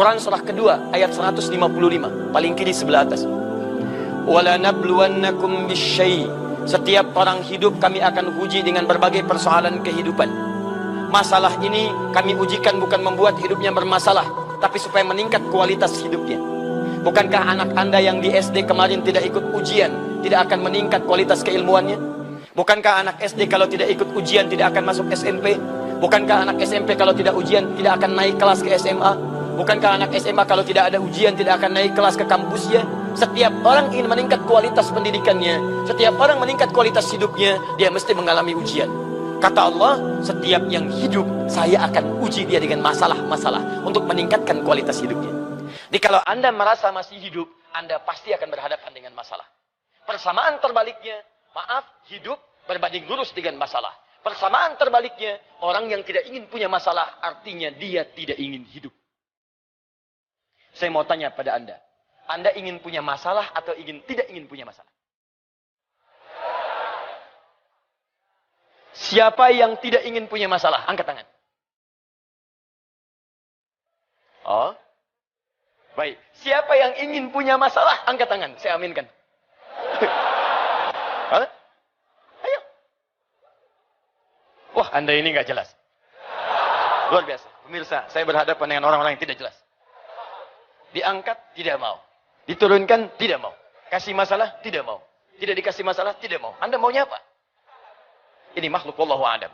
Quran surah kedua ayat 155, paling kiri sebelah atas. Wala nabluwannakum bisyai. Setiap orang hidup kami akan uji dengan berbagai persoalan kehidupan. Masalah ini kami ujikan bukan membuat hidupnya bermasalah, tapi supaya meningkat kualitas hidupnya. Bukankah anak Anda yang di SD kemarin tidak ikut ujian tidak akan meningkat kualitas keilmuannya? Bukankah anak SD kalau tidak ikut ujian tidak akan masuk SMP? Bukankah anak SMP kalau tidak ujian tidak akan naik kelas ke SMA? Bukankah anak SMA kalau tidak ada ujian tidak akan naik kelas ke kampusnya? Setiap orang ingin meningkat kualitas pendidikannya, setiap orang meningkat kualitas hidupnya, dia mesti mengalami ujian. Kata Allah, setiap yang hidup, saya akan uji dia dengan masalah-masalah untuk meningkatkan kualitas hidupnya. Jadi kalau Anda merasa masih hidup, Anda pasti akan berhadapan dengan masalah. Persamaan terbaliknya, maaf, hidup berbanding lurus dengan masalah. Persamaan terbaliknya, orang yang tidak ingin punya masalah, artinya dia tidak ingin hidup. Saya mau tanya pada Anda ingin punya masalah atau tidak ingin punya masalah? Siapa yang tidak ingin punya masalah? Angkat tangan. Oh, baik. Siapa yang ingin punya masalah? Angkat tangan, saya aminkan. Hah? Ayo. Wah, Anda ini nggak jelas. Luar biasa. Pemirsa, saya berhadapan dengan orang-orang yang tidak jelas. Diangkat, tidak mau. Diturunkan, tidak mau. Kasih masalah, tidak mau. Tidak dikasih masalah, tidak mau. Anda maunya apa? Ini makhluk wallahu a'lam.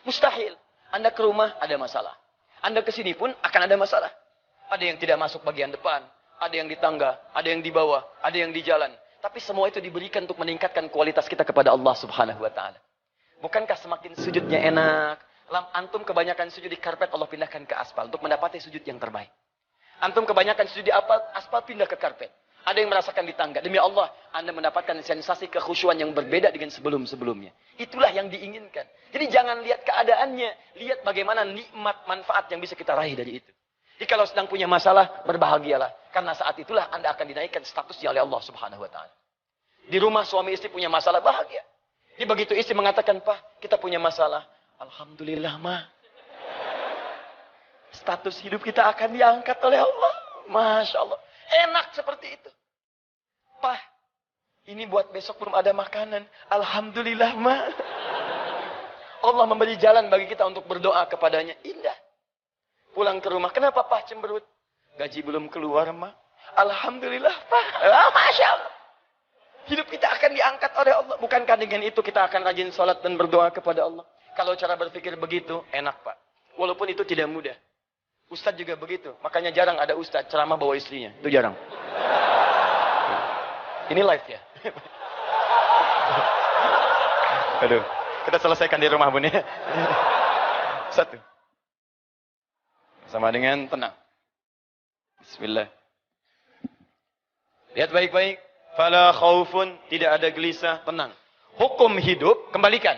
Mustahil. Anda ke rumah, ada masalah. Anda ke sini pun akan ada masalah. Ada yang tidak masuk bagian depan. Ada yang di tangga. Ada yang di bawah. Ada yang di jalan. Tapi semua itu diberikan untuk meningkatkan kualitas kita kepada Allah subhanahu wa ta'ala. Bukankah semakin sujudnya enak? Antum kebanyakan sujud di karpet, Allah pindahkan ke aspal untuk mendapati sujud yang terbaik. Antum kebanyakan sujud di aspal, pindah ke karpet. Ada yang merasakan di tangga. Demi Allah, Anda mendapatkan sensasi kekhusyuan yang berbeda dengan sebelum-sebelumnya. Itulah yang diinginkan. Jadi jangan lihat keadaannya, lihat bagaimana nikmat manfaat yang bisa kita raih dari itu. Jadi kalau sedang punya masalah, berbahagialah. Karena saat itulah Anda akan dinaikkan statusnya oleh Allah subhanahu wa ta'ala. Di rumah suami istri punya masalah, bahagia. Jadi begitu istri mengatakan, Pak, kita punya masalah. Alhamdulillah, Ma. Status hidup kita akan diangkat oleh Allah. Masya Allah. Enak seperti itu. Pak, ini buat besok belum ada makanan. Alhamdulillah, Ma. Allah memberi jalan bagi kita untuk berdoa kepadanya. Indah. Pulang ke rumah. Kenapa, Pak, cemberut? Gaji belum keluar, Ma. Alhamdulillah, Pak. Masya Allah. Hidup kita akan diangkat oleh Allah. Bukankah dengan itu kita akan rajin sholat dan berdoa kepada Allah? Kalau cara berpikir begitu, enak, Pak. Walaupun itu tidak mudah. Ustadz juga begitu. Makanya jarang ada ustadz ceramah bawa istrinya. Itu jarang. Ini live ya. Aduh. Kita selesaikan di rumah, Bun ya. Satu. Sama dengan tenang. Bismillah. Lihat baik-baik. Fala khaufun. Tidak ada gelisah. Tenang. Hukum hidup, kembalikan.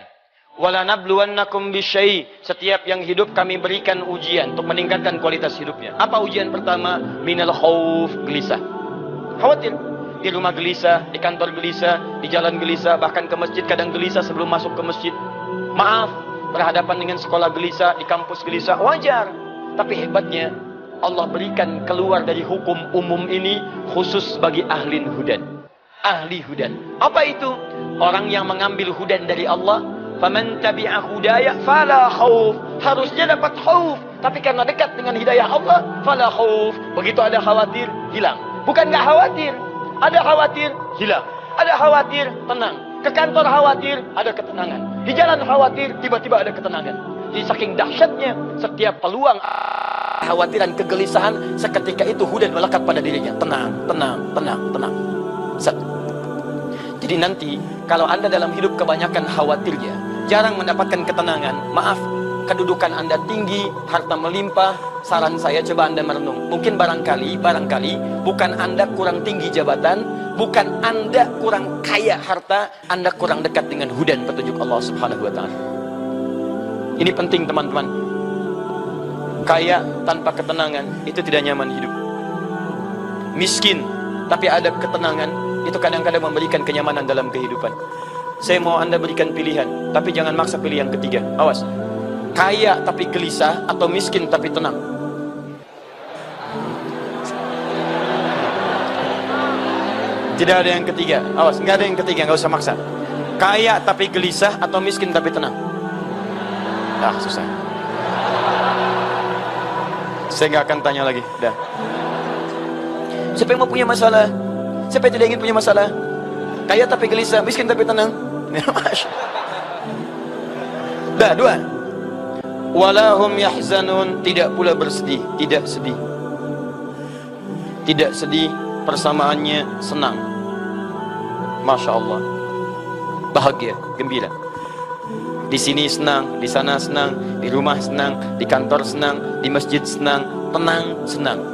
Wala nabluwannakum bisyai. Setiap yang hidup kami berikan ujian untuk meningkatkan kualitas hidupnya. Apa ujian pertama? Minal khauf, gelisah. Khawatir. Di rumah gelisah, di kantor gelisah, di jalan gelisah, bahkan ke masjid kadang gelisah sebelum masuk ke masjid. Maaf, berhadapan dengan sekolah gelisah, di kampus gelisah, wajar. Tapi hebatnya Allah berikan keluar dari hukum umum ini khusus bagi ahli hudan. Ahli hudan. Apa itu? Orang yang mengambil hudan dari Allah. Faman tabi'a hudaya fala khauf. Harusnya dapat khauf, tapi karena dekat dengan hidayah Allah, fala khauf. Begitu ada khawatir, hilang. Bukan enggak khawatir. Ada khawatir, hilang. Ada khawatir, tenang. Ke kantor khawatir, ada ketenangan. Di jalan khawatir, tiba-tiba ada ketenangan. Jadi saking dahsyatnya setiap peluang kekhawatiran, kegelisahan, seketika itu hudan melekat pada dirinya. Tenang, tenang, tenang, tenang. Jadi nanti kalau Anda dalam hidup kebanyakan khawatirnya, jarang mendapatkan ketenangan, maaf, kedudukan Anda tinggi, harta melimpah, saran saya coba Anda merenung. Mungkin barangkali bukan Anda kurang tinggi jabatan, bukan Anda kurang kaya harta, Anda kurang dekat dengan hudan petunjuk Allah subhanahu wa ta'ala. Ini penting teman-teman. Kaya tanpa ketenangan itu tidak nyaman hidup. Miskin tapi ada ketenangan itu kadang-kadang memberikan kenyamanan dalam kehidupan. Saya mau Anda berikan pilihan, tapi jangan maksa pilih yang ketiga. Awas. kaya tapi gelisah atau miskin tapi tenang? Tidak ada yang ketiga. Awas, nggak ada yang ketiga, nggak usah maksa. Kaya tapi gelisah atau miskin tapi tenang? Ah, susah. Saya nggak akan tanya lagi. Dah. Siapa yang mau punya masalah? Siapa yang tidak ingin punya masalah? Kaya tapi gelisah, miskin tapi tenang. Dah, dua. Walahum yahzanun, tidak pula bersedih, tidak sedih. Tidak sedih, persamaannya senang. Masya Allah, bahagia, gembira. Di sini senang, di sana senang, di rumah senang, di kantor senang, di masjid senang, tenang, senang.